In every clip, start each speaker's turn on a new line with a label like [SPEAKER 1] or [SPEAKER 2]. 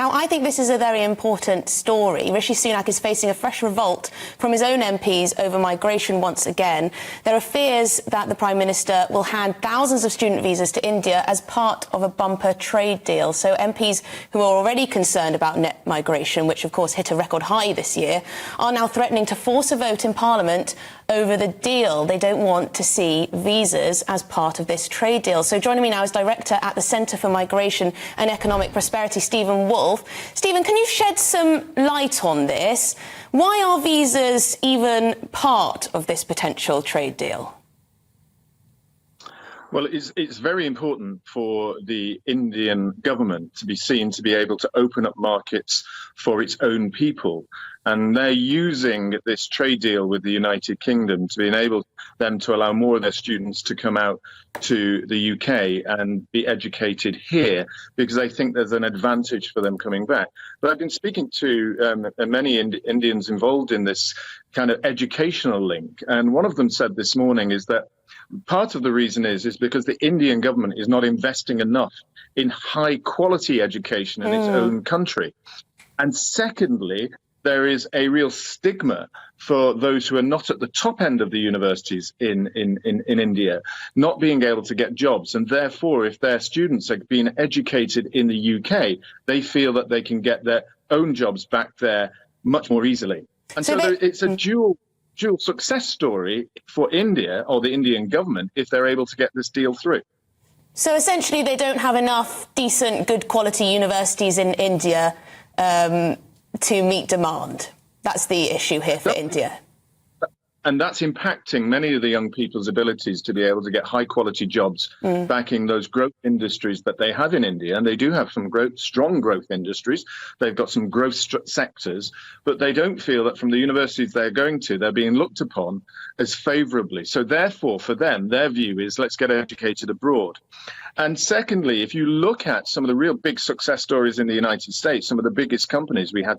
[SPEAKER 1] Now, I think this is a very important story. Rishi Sunak is facing a fresh revolt from his own MPs over migration once again. There are fears that the Prime Minister will hand thousands of student visas to India as part of a bumper trade deal. So MPs who are already concerned about net migration, which of course hit a record high this year, are now threatening to force a vote in Parliament over the deal. They don't want to see visas as part of this trade deal. So joining me now is Director at the Centre for Migration and Economic Prosperity, Stephen Woolfe. Stephen, can you shed some light on this? Why are visas even part of this potential trade deal?
[SPEAKER 2] Well, it's very important for the Indian government to be seen to be able to open up markets for its own people. And they're using this trade deal with the United Kingdom to enable them to allow more of their students to come out to the UK and be educated here, because they think there's an advantage for them coming back. But I've been speaking to many Indians involved in this kind of educational link. And one of them said this morning is that part of the reason is because the Indian government is not investing enough in high quality education in its own country. And secondly, there is a real stigma for those who are not at the top end of the universities in India, not being able to get jobs. And therefore, if their students are being educated in the UK, they feel that they can get their own jobs back there much more easily. And so it's a dual success story for India, or the Indian government, if they're able to get this deal through.
[SPEAKER 1] So essentially, they don't have enough decent, good quality universities in India to meet demand. That's the issue here for India.
[SPEAKER 2] And that's impacting many of the young people's abilities to be able to get high quality jobs backing those growth industries that they have in India. And they do have some strong growth industries. They've got some growth sectors, but they don't feel that from the universities they're going to, they're being looked upon as favorably. So therefore, for them, their view is let's get educated abroad. And secondly, if you look at some of the real big success stories in the United States, some of the biggest companies, we had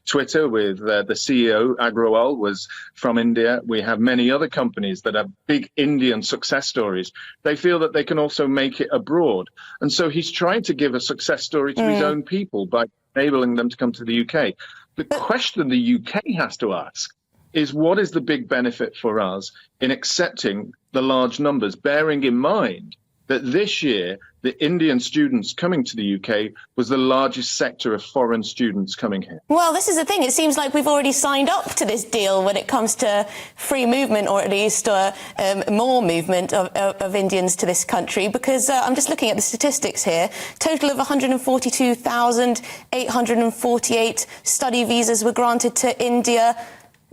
[SPEAKER 2] Twitter with the CEO, Agrawal, was from India. We have many other companies that are big Indian success stories. They feel that they can also make it abroad. And so he's trying to give a success story to his own people by enabling them to come to the UK. The question the UK has to ask is, what is the big benefit for us in accepting the large numbers, bearing in mind that this year, the Indian students coming to the UK was the largest sector of foreign students coming here?
[SPEAKER 1] Well, this is the thing. It seems like we've already signed up to this deal when it comes to free movement, or at least more movement of Indians to this country, because I'm just looking at the statistics here. Total of 142,848 study visas were granted to India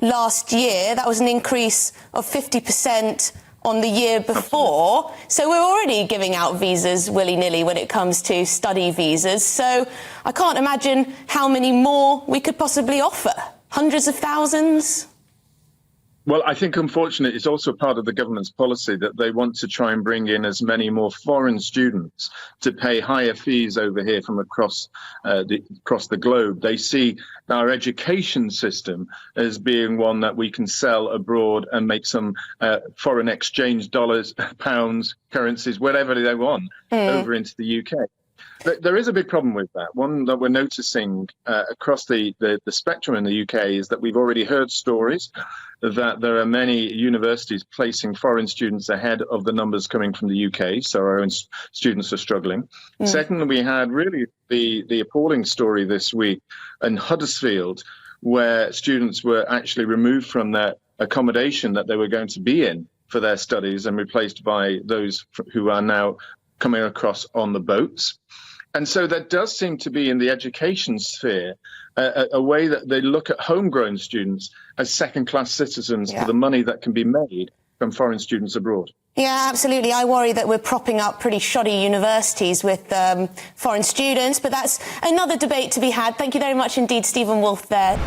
[SPEAKER 1] last year. That was an increase of 50% on the year before. So we're already giving out visas willy-nilly when it comes to study visas. So I can't imagine how many more we could possibly offer. Hundreds of thousands?
[SPEAKER 2] Well, I think, unfortunately, it's also part of the government's policy that they want to try and bring in as many more foreign students to pay higher fees over here from across the globe. They see our education system as being one that we can sell abroad and make some foreign exchange dollars, pounds, currencies, whatever they want, over into the UK. There is a big problem with that. One that we're noticing across the spectrum in the UK is that we've already heard stories that there are many universities placing foreign students ahead of the numbers coming from the UK, so our own students are struggling. Secondly, we had really the appalling story this week in Huddersfield, where students were actually removed from their accommodation that they were going to be in for their studies and replaced by those who are now coming across on the boats. And so there does seem to be in the education sphere a way that they look at homegrown students as second-class citizens for the money that can be made from foreign students abroad.
[SPEAKER 1] Yeah, absolutely. I worry that we're propping up pretty shoddy universities with foreign students, but that's another debate to be had. Thank you very much indeed, Stephen Woolfe there.